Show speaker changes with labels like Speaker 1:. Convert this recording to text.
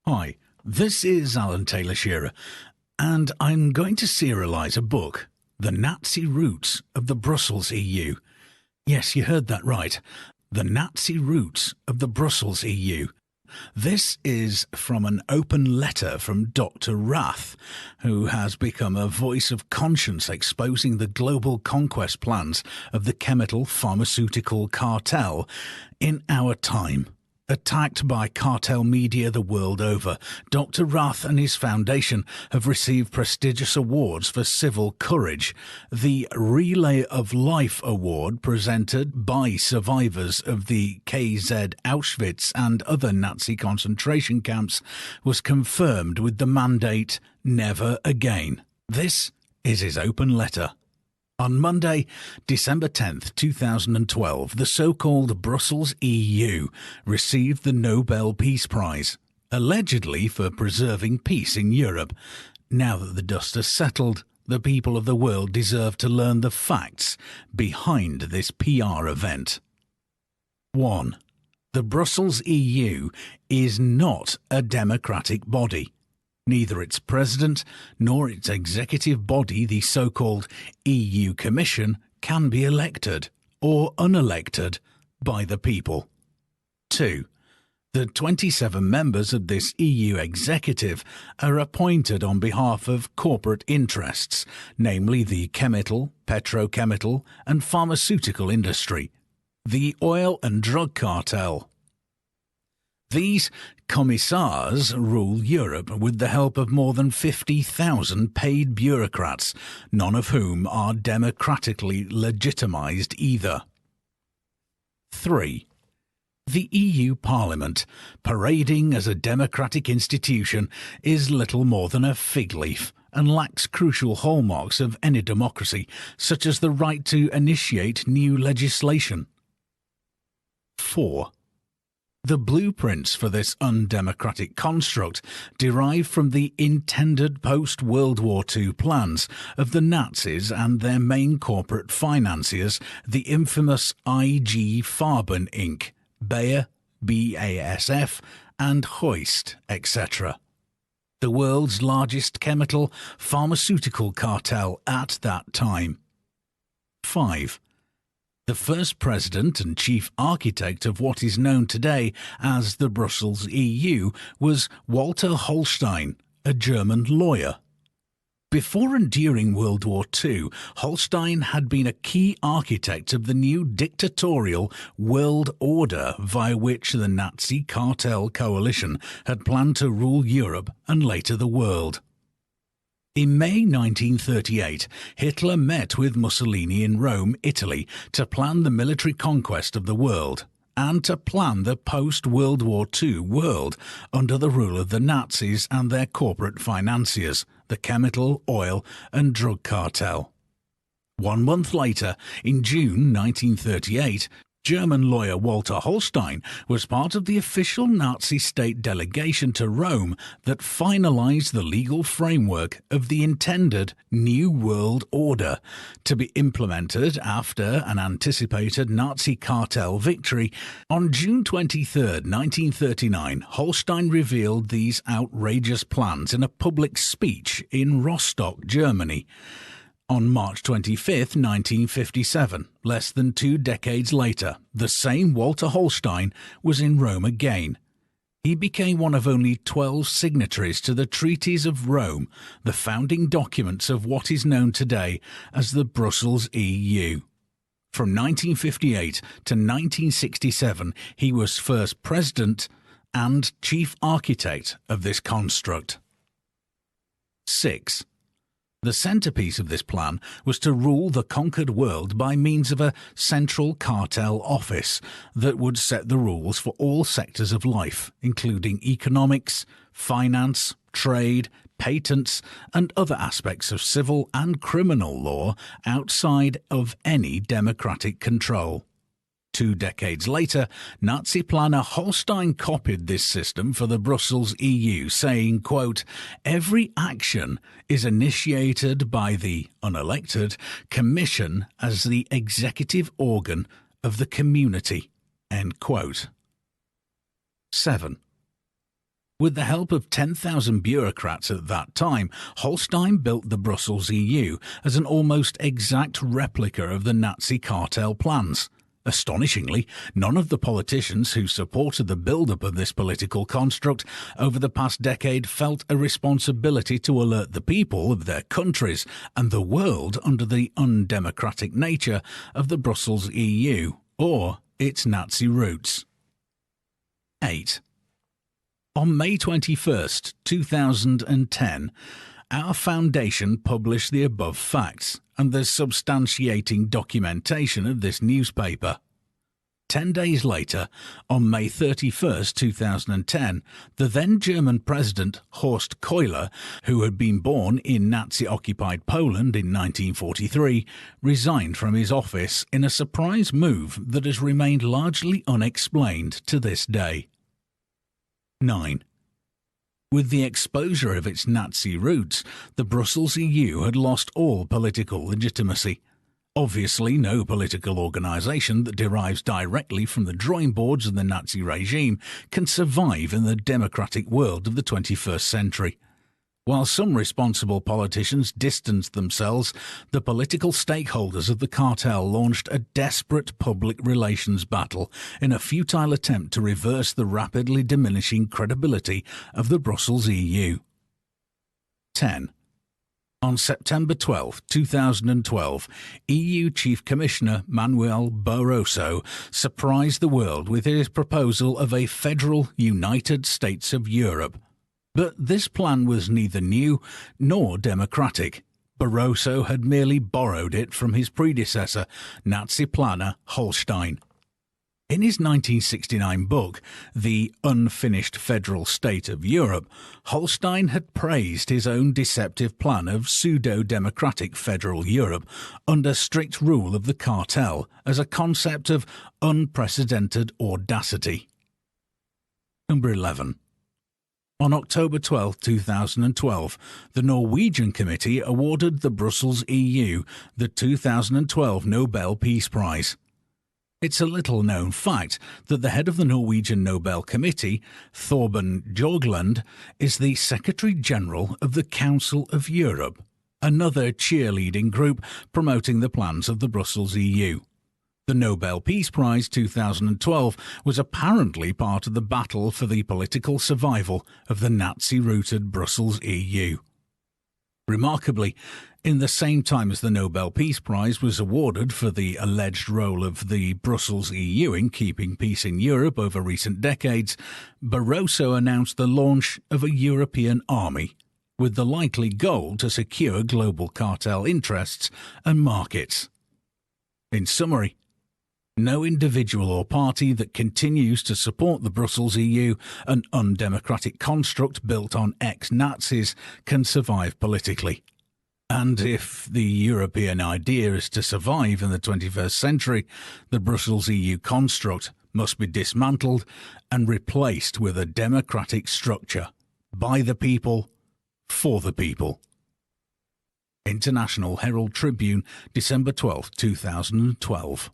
Speaker 1: Hi, this is Alan Taylor Shearer, and I'm going to serialise a book, The Nazi Roots of the Brussels EU. Yes, you heard that right. The Nazi Roots of the Brussels EU. This is from an open letter from Dr. Rath, who has become a voice of conscience exposing the global conquest plans of the chemical pharmaceutical cartel in our time. Attacked by cartel media the world over, Dr. Rath and his foundation have received prestigious awards for civil courage. The Relay of Life Award, presented by survivors of the KZ Auschwitz and other Nazi concentration camps, was confirmed with the mandate "Never Again." This is his open letter. On Monday, December 10th, 2012, the so-called Brussels EU received the Nobel Peace Prize, allegedly for preserving peace in Europe. Now that the dust has settled, the people of the world deserve to learn the facts behind this PR event. 1. The Brussels EU is not a democratic body. Neither its president nor its executive body, the so-called EU Commission, can be elected or unelected by the people. 2. The 27 members of this EU executive are appointed on behalf of corporate interests, namely the chemical, petrochemical and pharmaceutical industry, the oil and drug cartel. These commissars rule Europe with the help of more than 50,000 paid bureaucrats, none of whom are democratically legitimised either. 3. The EU Parliament, parading as a democratic institution, is little more than a fig leaf and lacks crucial hallmarks of any democracy, such as the right to initiate new legislation. 4. The blueprints for this undemocratic construct derive from the intended post-World War II plans of the Nazis and their main corporate financiers, the infamous IG Farben Inc., Bayer, BASF, and Hoist, etc. The world's largest chemical pharmaceutical cartel at that time. 5. The first president and chief architect of what is known today as the Brussels EU was Walter Holstein, a German lawyer. Before and during World War II, Holstein had been a key architect of the new dictatorial world order via which the Nazi cartel coalition had planned to rule Europe and later the world. In May 1938, Hitler met with Mussolini in Rome, Italy, to plan the military conquest of the world and to plan the post-World War II world under the rule of the Nazis and their corporate financiers, the chemical, oil and drug cartel. 1 month later, in June 1938, German lawyer Walter Holstein was part of the official Nazi state delegation to Rome that finalized the legal framework of the intended New World Order to be implemented after an anticipated Nazi cartel victory. On June 23, 1939, Holstein revealed these outrageous plans in a public speech in Rostock, Germany. On March 25, 1957, less than 2 decades later, the same Walter Holstein was in Rome again. He became one of only 12 signatories to the Treaties of Rome, the founding documents of what is known today as the Brussels EU. From 1958 to 1967, he was first president and chief architect of this construct. 6. The centrepiece of this plan was to rule the conquered world by means of a central cartel office that would set the rules for all sectors of life, including economics, finance, trade, patents, and other aspects of civil and criminal law outside of any democratic control. 2 decades later, Nazi planner Holstein copied this system for the Brussels EU, saying, quote, "Every action is initiated by the unelected Commission as the executive organ of the community." End quote. 7. With the help of 10,000 bureaucrats at that time, Holstein built the Brussels EU as an almost exact replica of the Nazi cartel plans. Astonishingly, none of the politicians who supported the build-up of this political construct over the past decade felt a responsibility to alert the people of their countries and the world under the undemocratic nature of the Brussels EU or its Nazi roots. 8. On May 21, 2010, our foundation published the above facts and the substantiating documentation of this newspaper. 10 days later, on May 31, 2010, the then German President Horst Köhler, who had been born in Nazi-occupied Poland in 1943, resigned from his office in a surprise move that has remained largely unexplained to this day. 9. With the exposure of its Nazi roots, the Brussels EU had lost all political legitimacy. Obviously, no political organisation that derives directly from the drawing boards of the Nazi regime can survive in the democratic world of the 21st century. While some responsible politicians distanced themselves, the political stakeholders of the cartel launched a desperate public relations battle in a futile attempt to reverse the rapidly diminishing credibility of the Brussels EU. 10. On September 12, 2012, EU Chief Commissioner Manuel Barroso surprised the world with his proposal of a federal United States of Europe. But this plan was neither new nor democratic. Barroso had merely borrowed it from his predecessor, Nazi planner Holstein. In his 1969 book, The Unfinished Federal State of Europe, Holstein had praised his own deceptive plan of pseudo-democratic federal Europe under strict rule of the cartel as a concept of unprecedented audacity. Number 11. On October 12, 2012, the Norwegian Committee awarded the Brussels EU the 2012 Nobel Peace Prize. It's a little-known fact that the head of the Norwegian Nobel Committee, Thorbjørn Jagland, is the Secretary-General of the Council of Europe, another cheerleading group promoting the plans of the Brussels EU. The Nobel Peace Prize 2012 was apparently part of the battle for the political survival of the Nazi-rooted Brussels EU. Remarkably, in the same time as the Nobel Peace Prize was awarded for the alleged role of the Brussels EU in keeping peace in Europe over recent decades, Barroso announced the launch of a European army, with the likely goal to secure global cartel interests and markets. In summary, no individual or party that continues to support the Brussels EU, an undemocratic construct built on ex-Nazis, can survive politically. And if the European idea is to survive in the 21st century, the Brussels EU construct must be dismantled and replaced with a democratic structure, by the people, for the people. International Herald Tribune, December 12, 2012.